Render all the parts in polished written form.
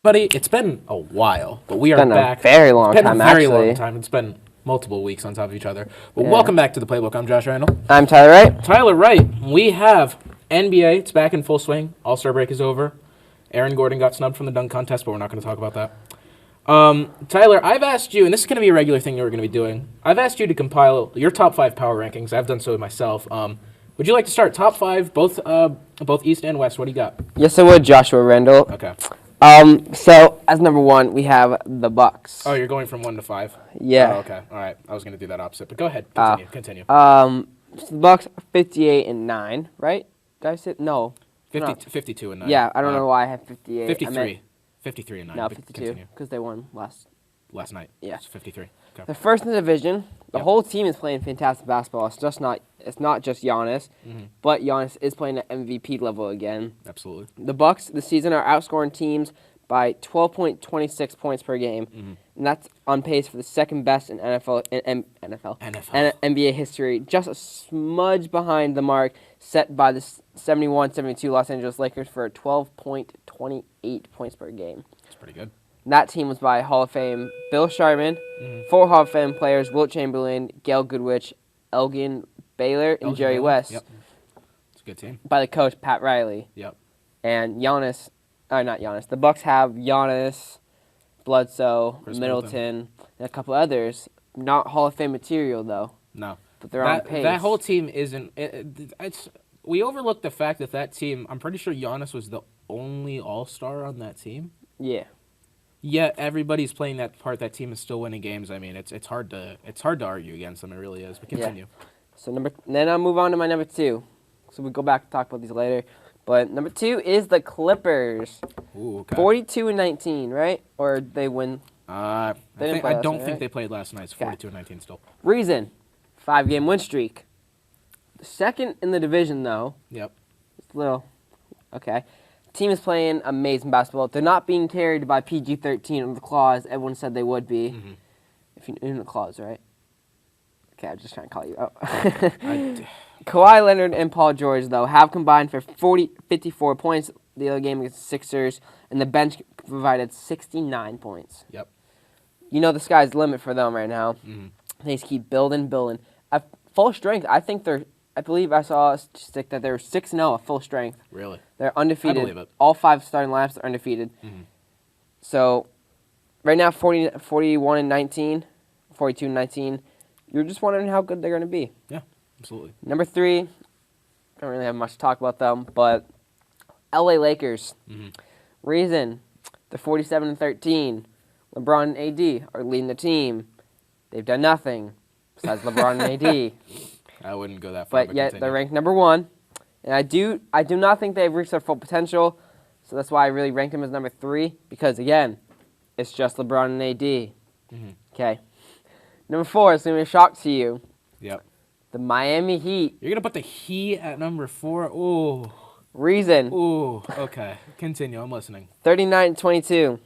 everybody. It's been a while, but we are back. It's been a very long time, It's been a very actually. long time. It's been multiple weeks on top of each other. But welcome back to the Playbook. I'm Josh Randall. I'm Tyler Wright. Tyler Wright. We have NBA. It's back in full swing. All-Star break is over. Aaron Gordon got snubbed from the dunk contest, but we're not going to talk about that. Tyler, I've asked you, and this is going to be a regular thing that we're going to be doing. I've asked you to compile your top 5 power rankings. I've done so myself. Would you like to start top 5, both East and West? What do you got? Yes, I would, Joshua Randall. Okay. So as number 1, we have the Bucks. Oh, you're going from 1 to 5? Yeah. Oh, okay. All right. I was going to do that opposite, but go ahead. Continue. So the Bucks 58-9, right? Did I say no? 52 and 9. Yeah, I don't know why I have 58. 53. 53 and 9. No, 52 because they won last night. Yeah. It's 53. Okay. They're first in the division. The whole team is playing fantastic basketball. It's not just Giannis, but Giannis is playing at MVP level again. Absolutely. The Bucks this season are outscoring teams by 12.26 points per game, and that's on pace for the second best in NFL and NBA history. Just a smudge behind the mark set by the 71-72 Los Angeles Lakers for 12.28 points per game. That's pretty good. And that team was by Hall of Fame Bill Sharman, 4 Hall of Fame players, Wilt Chamberlain, Gail Goodrich, Elgin Baylor, and Jerry West. Yep. It's a good team. By the coach, Pat Riley. Yep. And not Giannis. The Bucks have Giannis, Bledsoe, Middleton, and a couple others. Not Hall of Fame material, though. No. But they're on pace. That whole team isn't... we overlooked the fact that team... I'm pretty sure Giannis was the only all-star on that team. Yeah. Yet everybody's playing that part. That team is still winning games. I mean, it's hard to argue against them. It really is. But continue. Yeah. So then I'll move on to my number 2. So we'll go back and talk about these later. But number 2 is the Clippers. Ooh, okay. 42-19, right? Or they win. I don't think they played last night. It's 42-19 still. Reason, 5-game win streak. The second in the division, though. Yep. It's a little okay. Team is playing amazing basketball. They're not being carried by PG-13 or the clause. Everyone said they would be. If you knew the clause, right? Okay, I'm just trying to call you out. Kawhi Leonard and Paul George, though, have combined for 54 points the other game against the Sixers, and the bench provided 69 points. Yep. You know the sky's the limit for them right now. They just keep building. At full strength, I believe I saw a statistic that they're 6-0 at full strength. Really? They're undefeated. I believe it. All 5 starting lineups are undefeated. So, right now, 41-19, 42-19. You're just wondering how good they're going to be. Yeah, absolutely. Number 3, don't really have much to talk about them, but LA Lakers. Reason, they're 47-13. LeBron and AD are leading the team. They've done nothing besides LeBron and AD. I wouldn't go that far. But yet they're ranked number 1. And I do not think they've reached their full potential. So that's why I really rank them as number 3. Because again, it's just LeBron and AD. Okay. Number 4 is going to be a shock to you. Yep. The Miami Heat. You're going to put the Heat at number 4? Ooh. Reason. Ooh. Okay. Continue. I'm listening. 39-22.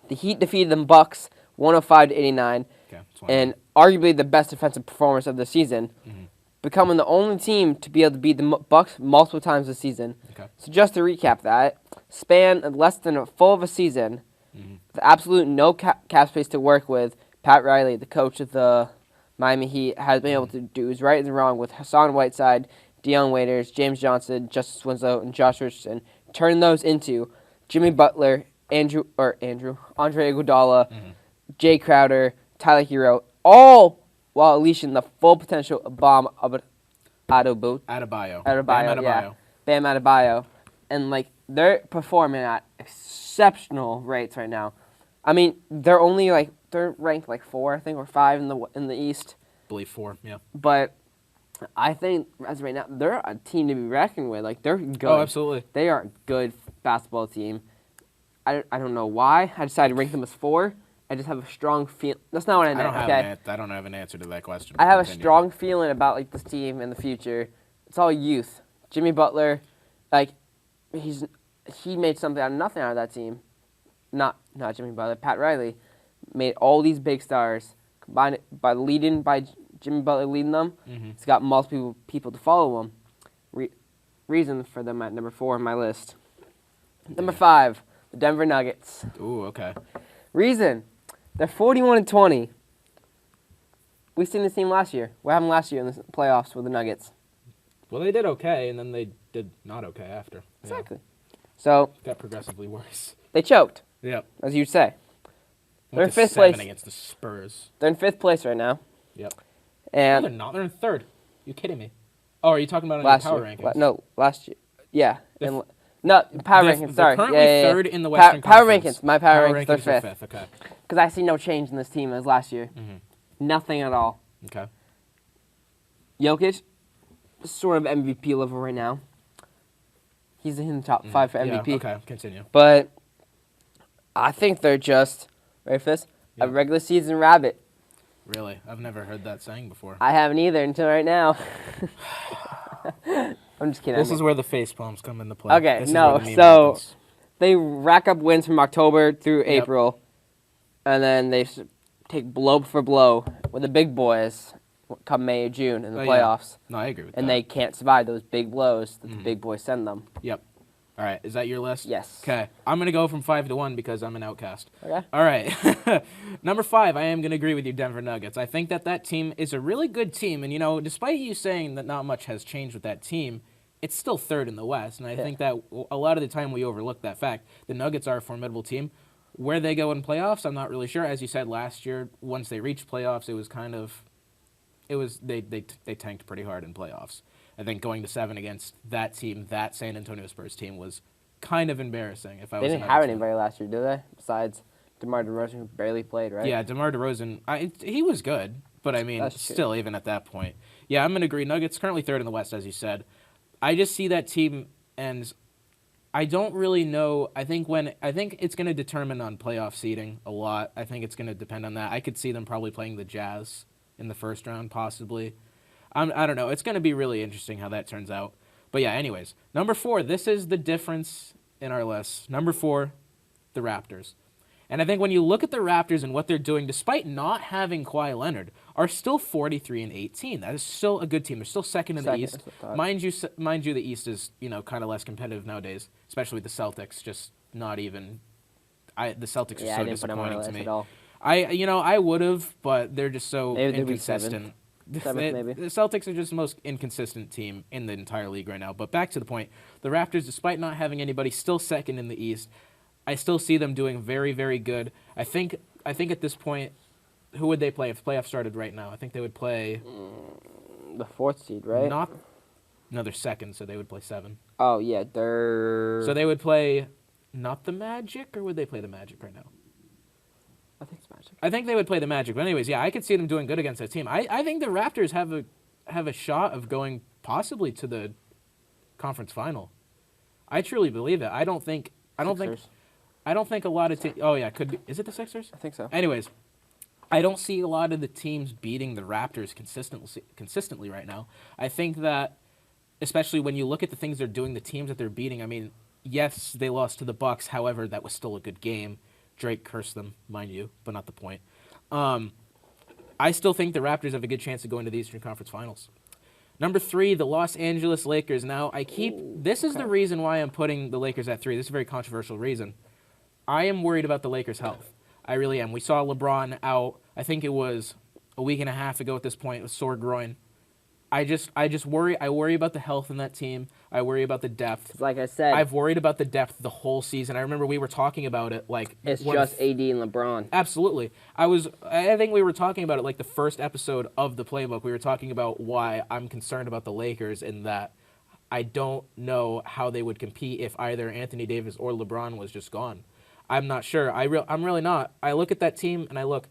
The Heat defeated the Bucks 105-89. Okay. And arguably the best defensive performance of the season. Becoming the only team to be able to beat the Bucks multiple times this season. Okay. So just to recap that, span less than a full of a season, with absolute no cap space to work with, Pat Riley, the coach of the Miami Heat, has been able to do his right and wrong with Hassan Whiteside, Dion Waiters, James Johnson, Justice Winslow, and Josh Richardson, turn those into Jimmy Butler, Andre Iguodala, Jay Crowder, Tyler Hero, all while unleashing the full potential of Bam Adebayo. Bam Adebayo. And, they're performing at exceptional rates right now. I mean, they're ranked 4, I think, or 5 in the East. I believe 4, yeah. But I think, as of right now, they're a team to be reckoned with. They're good. Oh, absolutely. They are a good basketball team. I don't know why I decided to rank them as 4. I just have a strong feel. That's not what I meant. I don't have an answer to that question. I have a strong feeling about this team in the future. It's all youth. Jimmy Butler, he made something out of nothing out of that team. Not Jimmy Butler. Pat Riley made all these big stars. Combined by Jimmy Butler leading them. He's got multiple people to follow him. Reason for them at number 4 on my list. Number 5, The Denver Nuggets. Ooh, okay. Reason, they're 41-20. We've seen this team last year. What happened last year in the playoffs with the Nuggets? Well, they did okay, and then they did not okay after. Yeah. Exactly. So Got progressively worse. they choked, Yep. as you'd say. They're in Went to 5th 7 place. against the Spurs. They're in 5th place right now. Yep. No, And they're not. They're in 3rd. You kidding me? Oh, are you talking about on your last power year. rankings? Last year. Yeah. The And, no, power They're- rankings, they're sorry. currently Yeah. 3rd in the Western Power Conference. rankings. My power rankings, are they're 5th. Okay. Because I see no change in this team as last year. Mhm. Nothing at all. Okay. Jokic, sort of MVP level right now. He's in the top 5 for MVP. Yeah, okay, continue. But I think they're just, ready for this? Yeah. A regular season rabbit. Really? I've never heard that saying before. I haven't either until right now. I'm just kidding. This is where the face palms come into play. Okay, This is no, where the meme so- happens. They rack up wins from October through Yep. April, and then they take blow for blow with the big boys come May or June in the Oh, yeah. playoffs, No, I agree with and that. they can't survive those big blows that the Mhm. big boys send them. Yep. All right, is that your list? Yes. Okay, I'm going to go from 5 to 1 because I'm an outcast. Okay. All right. Number 5, I am going to agree with you, Denver Nuggets. I think that team is a really good team. And, despite you saying that not much has changed with that team, it's still 3rd in the West. And I think that a lot of the time we overlook that fact. The Nuggets are a formidable team. Where they go in playoffs, I'm not really sure. As you said last year, once they reached playoffs, it was kind of they tanked pretty hard in playoffs. I think going to 7 against that team, that San Antonio Spurs team, was kind of embarrassing. If I They was didn't a have Nuggets fan. anybody last year, did they? Besides DeMar DeRozan, who barely played, right? Yeah, DeMar DeRozan, he was good, but I mean, That's true. still, even at that point. Yeah, I'm going to agree. Nuggets currently 3rd in the West, as you said. I just see that team, and I don't really know. I think it's going to determine on playoff seeding a lot. I think it's going to depend on that. I could see them probably playing the Jazz in the first round, possibly. I don't know. It's going to be really interesting how that turns out. But yeah, anyways, number 4, this is the difference in our list. Number 4, the Raptors. And I think when you look at the Raptors and what they're doing, despite not having Kawhi Leonard, are still 43-18. That is still a good team. They're still second in the Second, East. that's what I thought. Mind you, the East is kind of less competitive nowadays, especially with the Celtics. Just not even. The Celtics Yeah, are so I didn't put them on my disappointing list to me. at all. I would have, but they're just so Maybe they'd be inconsistent. Seventh, maybe. The Celtics are just the most inconsistent team in the entire league right now. But back to the point, the Raptors, despite not having anybody, still second in the East. I still see them doing very, very good. I think at this point, who would they play if the playoffs started right now? I think they would play The 4th seed, right? they're second, so they would play 7. Oh, yeah, they're... So they would play not the Magic, or would they play the Magic right now? I think it's Magic. I think they would play the Magic. But anyways, yeah, I could see them doing good against that team. I think the Raptors have a shot of going possibly to the conference final. I truly believe it. I don't think Sixers. a lot of teams. Oh yeah, could be. Is it the Sixers? I think so. Anyways, I don't see a lot of the teams beating the Raptors consistently right now. I think that, especially when you look at the things they're doing, the teams that they're beating. I mean, yes, they lost to the Bucks. However, that was still a good game. Drake cursed them, mind you, but not the point. I still think the Raptors have a good chance of going to the Eastern Conference Finals. Number 3, the Los Angeles Lakers. Now, this is the reason why I'm putting the Lakers at 3. This is a very controversial reason. I am worried about the Lakers' health. I really am. We saw LeBron out, I think it was a week and a half ago at this point, with sore groin. I just worry. I worry about the health in that team. I worry about the depth. Like I said, I've worried about the depth the whole season. I remember we were talking about it like it's just AD and LeBron. Absolutely. I think we were talking about it like the first episode of the Playbook. We were talking about why I'm concerned about the Lakers in that I don't know how they would compete if either Anthony Davis or LeBron was just gone. I'm not sure. I'm really not. I look at that team and I look,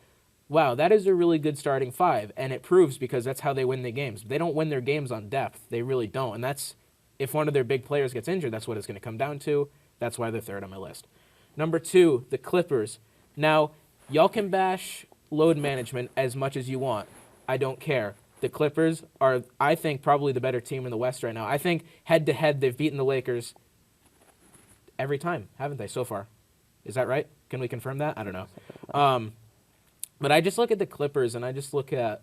wow, that is a really good starting 5, and it proves because that's how they win their games. They don't win their games on depth. They really don't, and that's if one of their big players gets injured, that's what it's going to come down to. That's why they're 3rd on my list. Number 2, the Clippers. Now, y'all can bash load management as much as you want. I don't care. The Clippers are, I think, probably the better team in the West right now. I think head-to-head they've beaten the Lakers every time, haven't they, so far? Is that right? Can we confirm that? I don't know. But I just look at the Clippers and I just look at,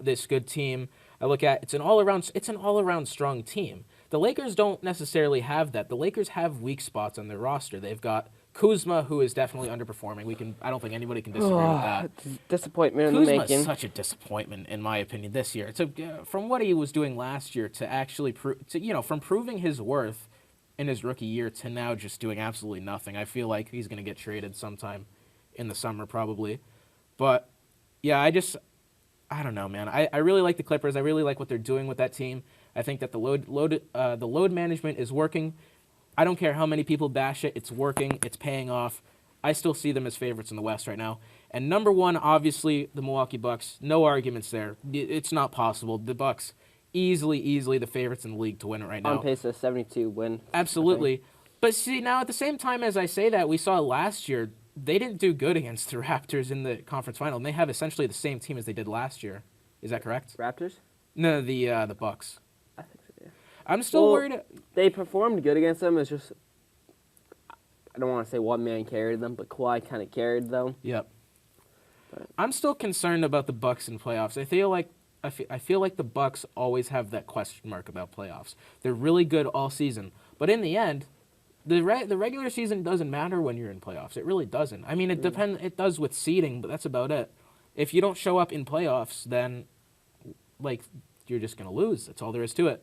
this good team. I look at it's an all around strong team. The Lakers don't necessarily have that. The Lakers have weak spots on their roster. They've got Kuzma, who is definitely underperforming. I don't think anybody can disagree with that. Disappointment in the Kuzma making. is such a disappointment, in my opinion, this year. So from what he was doing last year to actually from proving his worth in his rookie year to now just doing absolutely nothing. I feel like he's going to get traded sometime in the summer probably. But yeah, I don't know, man. I really like the Clippers. I really like what they're doing with that team. I think that the load management is working. I don't care how many people bash it. It's working. It's paying off. I still see them as favorites in the West right now. And number one, obviously, the Milwaukee Bucks. No arguments there. It's not possible. The Bucks, easily the favorites in the league to win it right now. On pace to 72 win. Absolutely. But see, now at the same time as I say that, we saw last year, they didn't do good against the Raptors in the conference final. And they have essentially the same team as they did last year. Is that correct? Raptors? No, the Bucks. I think so, yeah. I'm still worried. They performed good against them. It's just, I don't want to say one man carried them, but Kawhi kind of carried them. Yep. But I'm still concerned about the Bucks in playoffs. I feel like the Bucks always have that question mark about playoffs. They're really good all season, but in the end, the regular season doesn't matter when you're in playoffs. It really doesn't. I mean, it does with seeding, but that's about it. If you don't show up in playoffs, then you're just gonna lose. That's all there is to it.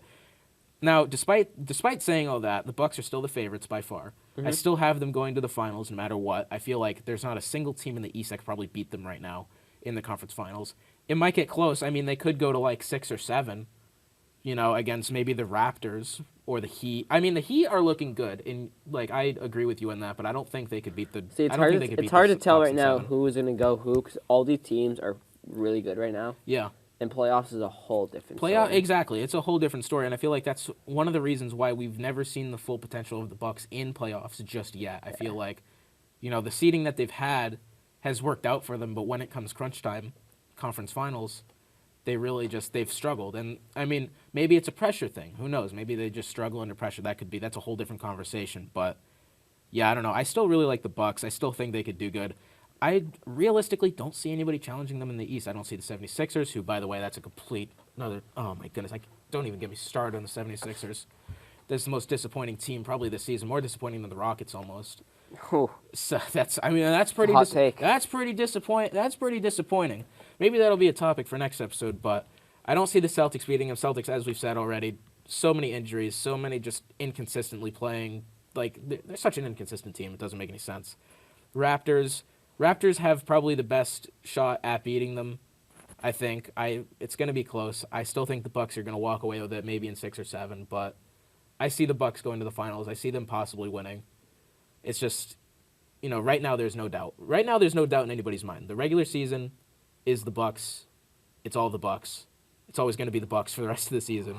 Now, despite saying all that, the Bucks are still the favorites by far. I still have them going to the finals no matter what. I feel like there's not a single team in the East that could probably beat them right now in the conference finals. It might get close. I mean, they could go to 6 or 7, against maybe the Raptors or the Heat. I mean, the Heat are looking good, and I agree with you on that, but I don't think they could beat the. See, it's hard to tell right now who is going to go who, because all these teams are really good right now. Yeah. And playoffs is a whole different story. Exactly. It's a whole different story, and I feel like that's one of the reasons why we've never seen the full potential of the Bucks in playoffs just yet. I feel like, the seeding that they've had has worked out for them, but when it comes crunch time, conference finals, they've struggled. And, I mean, maybe it's a pressure thing. Who knows? Maybe they just struggle under pressure. That's a whole different conversation. But, yeah, I don't know. I still really like the Bucks. I still think they could do good. I realistically don't see anybody challenging them in the East. I don't see the 76ers, who, by the way, that's a complete another. Oh, my goodness. Don't even get me started on the 76ers. That's the most disappointing team probably this season. More disappointing than the Rockets almost. Whew. So that's pretty hot take. That's pretty disappointing. Maybe that'll be a topic for next episode, but I don't see the Celtics beating them. Celtics, as we've said already, so many injuries, so many just inconsistently playing. They're such an inconsistent team. It doesn't make any sense. Raptors have probably the best shot at beating them. I think it's going to be close. I still think the Bucks are going to walk away with it, maybe in 6 or 7. But I see the Bucks going to the finals. I see them possibly winning. It's just, right now there's no doubt. Right now there's no doubt in anybody's mind. The regular season is the Bucks. It's all the Bucks. It's always going to be the Bucks for the rest of the season.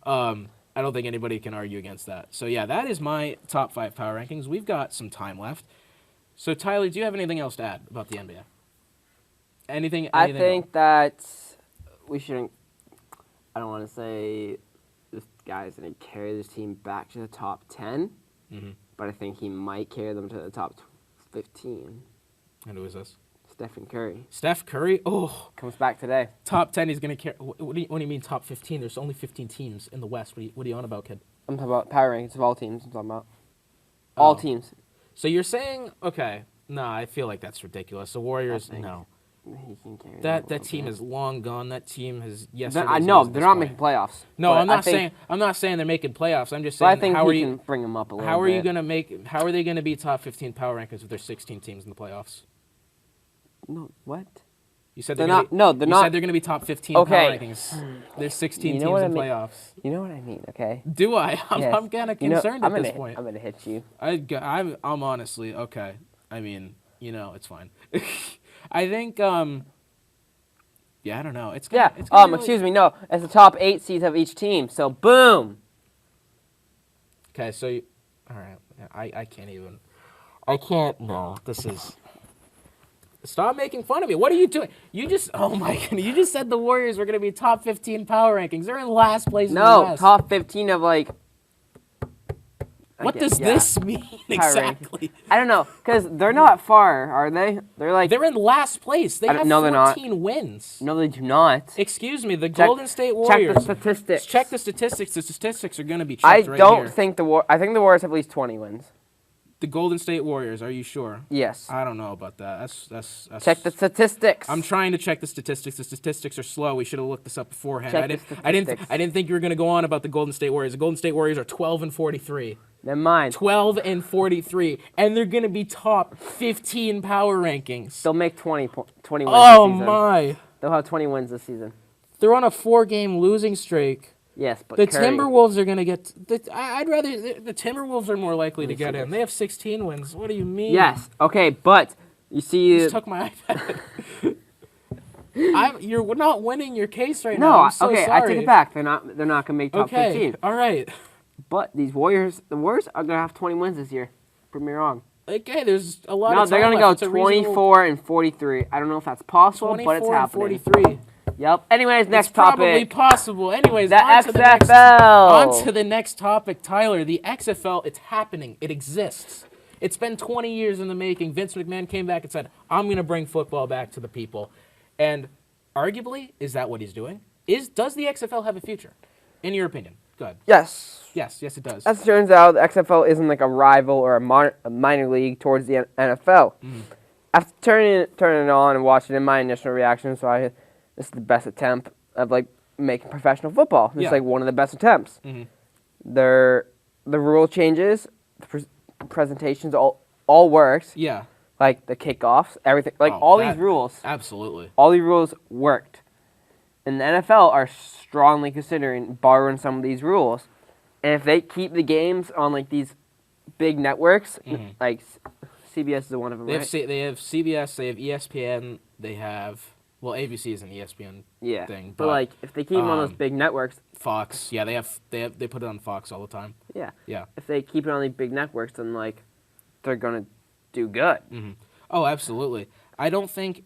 I don't think anybody can argue against that. So yeah, that is my top 5 power rankings. We've got some time left. So, Tyler, do you have anything else to add about the NBA? Anything I think that we shouldn't. I don't want to say this guy's going to carry this team back to the top 10, but I think he might carry them to the top 15. And who is this? Stephen Curry. Steph Curry? Oh. Comes back today. Top 10, he's going to carry. What do you mean top 15? There's only 15 teams in the West. What are you on about, kid? I'm talking about power rankings of all teams. I'm talking about all teams. So you're saying, okay, no, I feel like that's ridiculous. The Warriors, no. He can carry that team is long gone. That team has yesterday. I know they're not making playoffs. No, I'm not saying they're making playoffs. I'm just saying I think he can bring them up a little bit. How are they going to be top 15 power rankings if there's 16 teams in the playoffs? No, what? You said they're not. No, they're not. You said they're going to be top 15 power rankings. There's 16 teams in playoffs. You know what I mean, okay? Do I? I'm kind of concerned at this point. I'm going to hit you. I'm honestly, okay. I mean, it's fine. I think, I don't know. It's excuse me, no. It's the top 8 seeds of each team, so boom. Okay, so, all right. I can't, this is... Stop making fun of me. What are you doing? You just said the Warriors were going to be top 15 power rankings. They're in last place in the West. No, top 15 of What does this mean exactly? I don't know, because they're not far, are they? They're in last place. They have 14 wins. No, they do not. Excuse me, the Golden State Warriors. Check the statistics. Check the statistics. The statistics are going to be checked right here. I think the Warriors have at least 20 wins. The Golden State Warriors. Are you sure? Yes. I don't know about that. That's. Check the statistics. I'm trying to check the statistics. The statistics are slow. We should have looked this up beforehand. Check I the didn't. statistics. I didn't think you were going to go on about the Golden State Warriors. The Golden State Warriors are 12-43. Never mind. 12-43, and they're going to be top 15 power rankings. They'll make 20 wins Oh this season. my! They'll have 20 wins this season. They're on a 4-game losing streak. Yes, but The Curry, Timberwolves are going to get. I'd rather the Timberwolves are more likely to get in. They have 16 wins. What do you mean? Yes. Okay, but you see. You just took my iPad. You're not winning your case right No. now. I'm so okay, sorry. I take it back. They're not gonna make top Okay. 15. All right. But the Warriors are gonna have 20 wins this year. Prove me wrong. Okay. There's a lot. No, of they're time gonna go left. It's a reasonable- 24-43. I don't know if that's possible, but it's 24 and happening. 43. Yep. Anyways, next It's probably topic. possible. Anyways, The on to the XFL. on to the next topic, Tyler. The XFL, it's happening. It exists. It's been 20 years in the making. Vince McMahon came back and said, I'm going to bring football back to the people. And arguably, is that what he's doing? Does the XFL have a future, in your opinion? Go ahead. Yes. Yes, it does. As it turns out, the XFL isn't like a rival or a minor league towards the NFL. After turning it on and watching it, my initial reaction, this is the best attempt of like making professional football. It's Yeah. like one of the best attempts. The rule changes, the presentations all worked. Yeah, Like the kickoffs, everything, like Oh, all that- these rules. absolutely. All these rules worked. And the NFL are strongly considering borrowing some of these rules. And if they keep the games on like these big networks, like CBS is one of them, They have, right? they have CBS, they have ESPN, they have, well, ABC is an ESPN Yeah. thing. But like if they keep them on those um, big networks, Fox, yeah, they put it on Fox all the time. yeah. Yeah. If they keep it on these big networks, then like they're gonna do good. Oh, absolutely. Okay,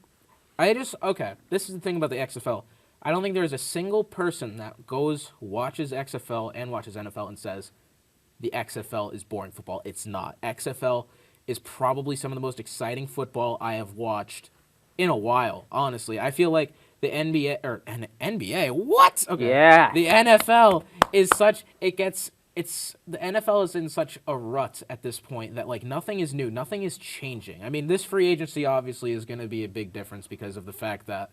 this is the thing about the XFL. I don't think there's a single person that watches XFL and watches NFL and says the XFL is boring football. It's not. XFL is probably some of the most exciting football I have watched in a while, honestly. I feel like the NBA, what? Okay. Yeah. The NFL is the NFL is in such a rut at this point that like nothing is new, nothing is changing. I mean, this free agency obviously is going to be a big difference because of the fact that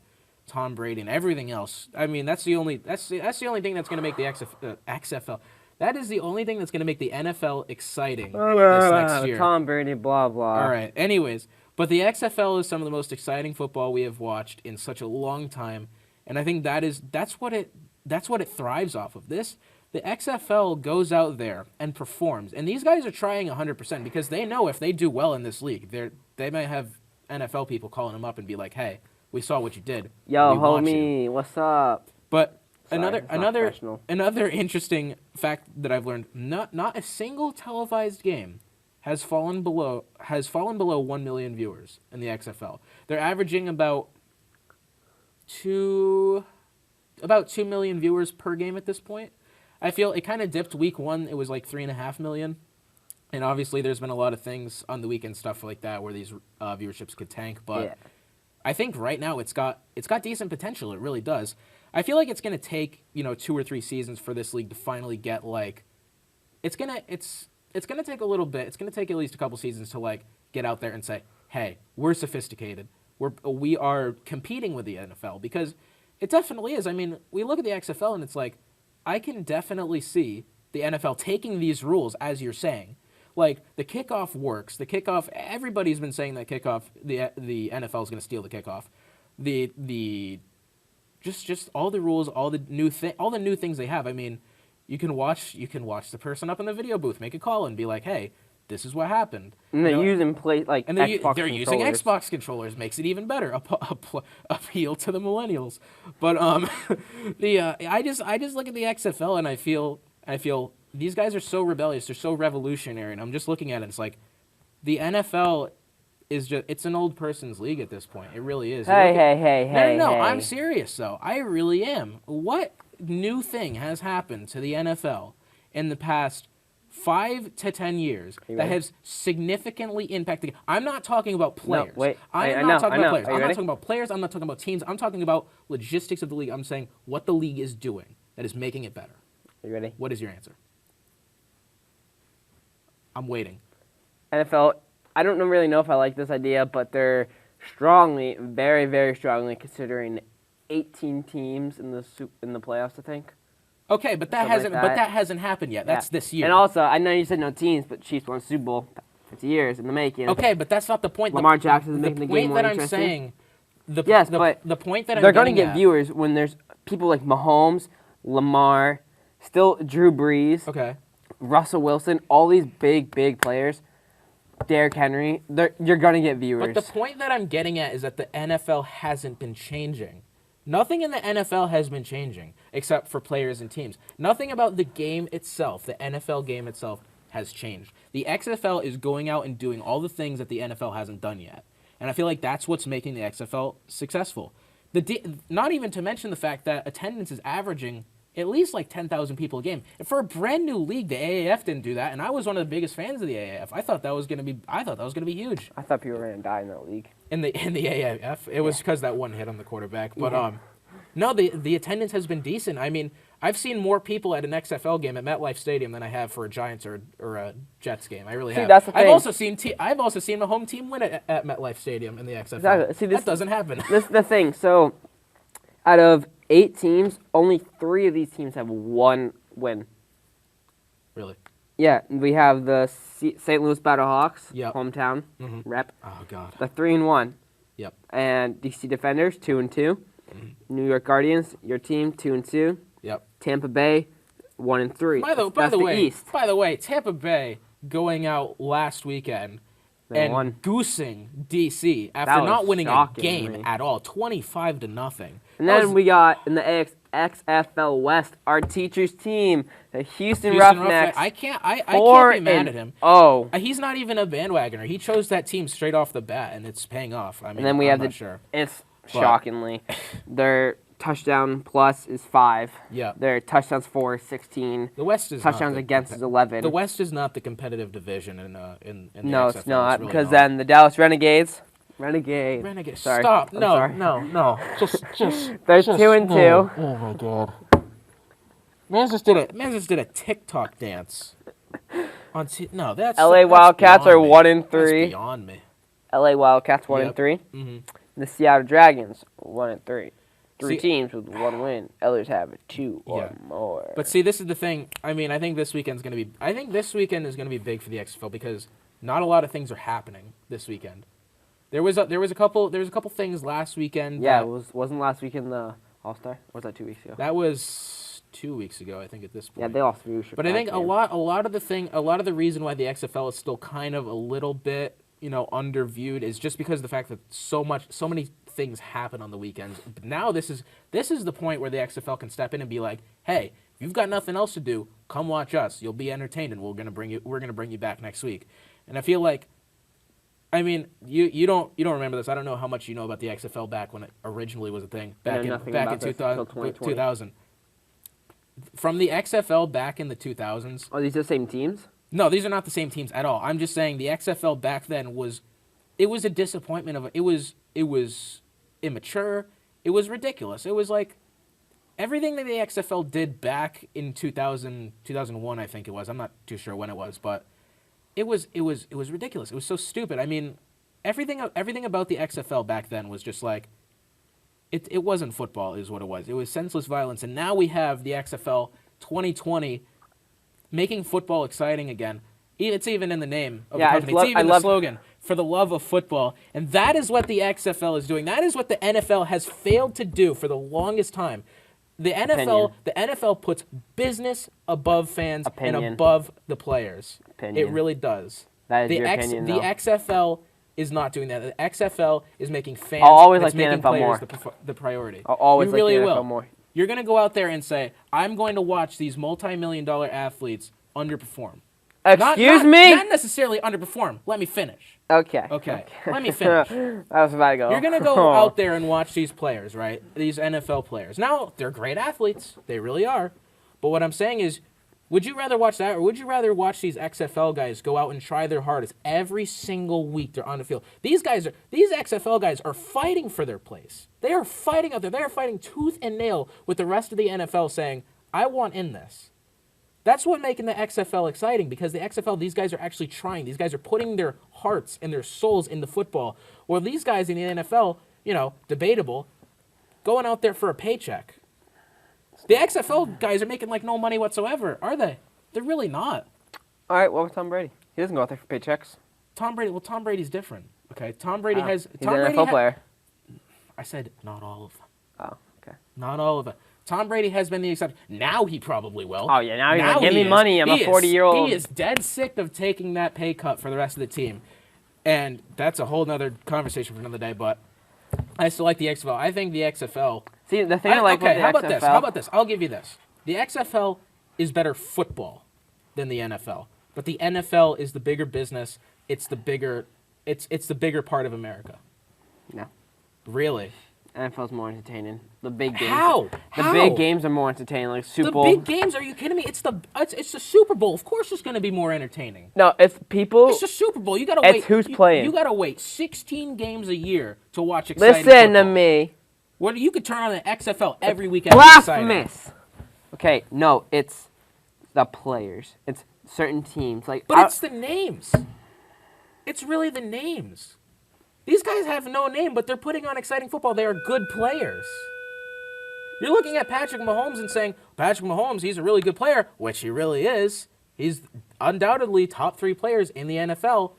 Tom Brady and everything else. I mean, that's the only thing that's going to make the XFL. That is the only thing that's going to make the NFL exciting this next year. Tom Brady, blah blah. All right. Anyways, but the XFL is some of the most exciting football we have watched in such a long time, and I think that's what it thrives off of. The XFL goes out there and performs, and these guys are trying 100% because they know if they do well in this league, they might have NFL people calling them up and be like, "Hey, we saw what you did. Yo, We want you." homie, what's up? But Sorry, it's not professional. another interesting fact that I've learned: not a single televised game has fallen below 1 million viewers in the XFL. They're averaging about 2 million viewers per game at this point. I feel it kind of dipped week 1. It was like 3.5 million. And obviously there's been a lot of things on the weekend, stuff like that, where these viewerships could tank. But Yeah. I think right now it's got decent potential. It really does. I feel like it's going to take 2 or 3 seasons for this league to finally get like, it's gonna take a little bit. It's gonna take at least a couple seasons to like get out there and say, hey, we're sophisticated. We are competing with the NFL, because it definitely is. I mean, we look at the XFL and it's like, I can definitely see the NFL taking these rules as you're saying. Like, the kickoff works. The kickoff, everybody's been saying that kickoff, the NFL is going to steal the kickoff. Just all the rules, all the new things they have. I mean, you can watch the person up in the video booth make a call and be like, hey, this is what happened. And they're using and they're using Xbox controllers, makes it even better. Appeal to the millennials. But I just look at the XFL and I feel these guys are so rebellious, they're so revolutionary, and I'm just looking at it. It's like the NFL is it's an old person's league at this point. It really is. Hey. No, I'm serious though. I really am. What new thing has happened to the NFL in the past 5 to 10 years that has significantly impacted? I'm not talking about players. No, wait. I'm not talking about players. Are you I'm not ready? talking about players. I'm not talking about teams. I'm talking about logistics of the league. I'm saying what the league is doing that is making it better. Are you ready? What is your answer? I'm waiting. NFL, I don't really know if I like this idea, but they're strongly, very, very strongly considering 18 teams in the playoffs, I think. Okay, but that hasn't happened yet. That's this year. And also, I know you said no teams, but Chiefs won a Super Bowl 50 years in the making. Okay, but that's not the point. Lamar Jackson's making the game more interesting. interesting. I'm saying, the point that they're going to get viewers when there's people like Mahomes, Lamar, still Drew Brees, Russell Wilson, all these big players, Derrick Henry. You're going to get viewers. But the point that I'm getting at is that the NFL hasn't been changing. Nothing in the NFL has been changing except for players and teams. Nothing about the game itself, the NFL game itself, has changed. The XFL is going out and doing all the things that the NFL hasn't done yet. And I feel like that's what's making the XFL successful. Not even to mention the fact that attendance is averaging at least like 10,000 people a game. And for a brand new league, the AAF didn't do that, and I was one of the biggest fans of the AAF. I thought that was going to be huge. I thought people were going to die in that league. In the AAF, it was because that one hit on the quarterback. But no, the attendance has been decent. I mean, I've seen more people at an XFL game at MetLife Stadium than I have for a Giants or a Jets game. I really have. That's the thing. I've also seen a home team win at MetLife Stadium in the XFL. Exactly. See, that doesn't happen. This is the thing. So, out of 8 teams, only 3 of these teams have 1 win. Really? Yeah, we have the St. Louis Battlehawks, hometown rep. Oh God. The 3-1. Yep. And DC Defenders 2-2. New York Guardians, your team 2-2. Yep. Tampa Bay 1-3. By the way, Tampa Bay going out last weekend and goosing DC after not winning a game at all, 25-0. And then we got in the XFL West our teacher's team, the Houston Roughnecks. I can't be mad at him. Oh, he's not even a bandwagoner. He chose that team straight off the bat, and it's paying off. I mean, and then we have shockingly, their touchdown plus is 5. Yeah. Their touchdowns for is 16. The West is touchdowns against is 11. The West is not the competitive division in the no, XFL. It's not really because not. then the Dallas Renegades. Sorry. Stop. No. Just. They're 2-2. Oh my God. Man just did a TikTok dance. No, that's LA Wildcats are 1-3. That's beyond me. LA Wildcats 1-3. Mm-hmm. The Seattle Dragons 1-3. 3 teams with 1 win. Others have 2 or more. But see, this is the thing. I mean, I think this weekend is going to be big for the XFL because not a lot of things are happening this weekend. There was a couple things last weekend. Yeah, wasn't last weekend the All-Star? Or was that 2 weeks ago? That was 2 weeks ago, I think, at this point. Yeah, they lost 3 weeks. But I think a lot of the reason why the XFL is still kind of a little bit, underviewed is just because of the fact that so many things happen on the weekends. But now this is the point where the XFL can step in and be like, hey, if you've got nothing else to do, come watch us. You'll be entertained, and we're gonna bring you back next week. And I feel like, I mean, you don't remember this. I don't know how much you know about the XFL back when it originally was a thing back in 2000. From the XFL back in the 2000s. Are these the same teams? No, these are not the same teams at all. I'm just saying the XFL back then was a disappointment it was immature. It was ridiculous. It was like everything that the XFL did back in 2001, I think it was. I'm not too sure when it was, but it was ridiculous. It was so stupid. I mean, everything about the XFL back then was just like it wasn't football is what it was. It was senseless violence. And now we have the XFL 2020 making football exciting again. It's even in the name of the company. It's even the slogan, for the love of football. And that is what the XFL is doing. That is what the NFL has failed to do for the longest time. The NFL puts business above fans and above the players. It really does. That is your opinion, the XFL is not doing that. The XFL is making fans. I'll always like making the NFL players more. The priority. I'll always you really like the NFL will. more. You're going to go out there and say, I'm going to watch these multi-million-dollar athletes underperform. Excuse me? Not necessarily underperform. Let me finish. Okay. Let me finish. I was about to go. You're going to go out there and watch these players, right? These NFL players. Now, they're great athletes. They really are. But what I'm saying is, would you rather watch that, or would you rather watch these XFL guys go out and try their hardest every single week they're on the field? These XFL guys are fighting for their place. They are fighting out there. They are fighting tooth and nail with the rest of the NFL saying, I want in this. That's what making the XFL exciting, because the XFL, these guys are actually trying. These guys are putting their hearts and their souls into football. Or these guys in the NFL, debatable, going out there for a paycheck. The XFL guys are making like no money whatsoever, are they? They're really not. All right, what about Tom Brady? He doesn't go out there for paychecks. Tom Brady's different. Okay, Tom Brady has. He's Tom an Brady NFL player. I said not all of them. Oh, okay. Not all of it. Tom Brady has been the exception. Now he probably will. Oh, yeah, now he's like, give me money. I'm a 40-year-old. He is dead sick of taking that pay cut for the rest of the team. And that's a whole nother conversation for another day, but I still like the XFL. I think the XFL... See, the thing I like okay, about the XFL... How about this? I'll give you this. The XFL is better football than the NFL. But the NFL is the bigger business. It's the bigger part of America. No. Really? NFL's more entertaining. The big games. How? The big games are more entertaining, like Super Bowl. The big games? Are you kidding me? It's the Super Bowl. Of course, it's going to be more entertaining. No, if people. It's the Super Bowl. You got to wait. It's who's playing. You got to wait 16 games a year to watch exciting Listen football. to me. What you could turn on the XFL every weekend. Blasphemous. Okay, no, it's the players. It's certain teams. But it's the names. It's really the names. These guys have no name, but they're putting on exciting football. They are good players. You're looking at Patrick Mahomes and saying, Patrick Mahomes, he's a really good player, which he really is. He's undoubtedly top 3 players in the NFL.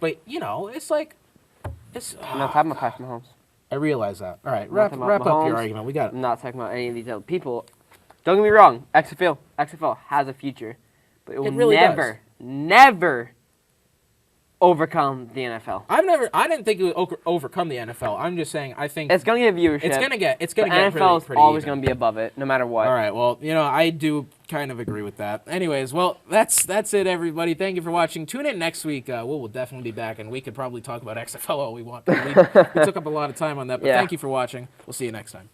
But, it's like... I'm not talking about Patrick Mahomes. I realize that. All right, wrap up your argument. We got it. I'm not talking about any of these other people. Don't get me wrong. XFL has a future. But it will really never overcome the NFL. I didn't think it would overcome the NFL. I'm just saying I think it's going to get viewership. It's going to get NFL is pretty always even. going to be above it, no matter what. All right. Well, I do kind of agree with that. Anyways, well, that's it, everybody. Thank you for watching. Tune in next week. We'll definitely be back, and we could probably talk about XFL all we want. We took up a lot of time on that, but thank you for watching. We'll see you next time.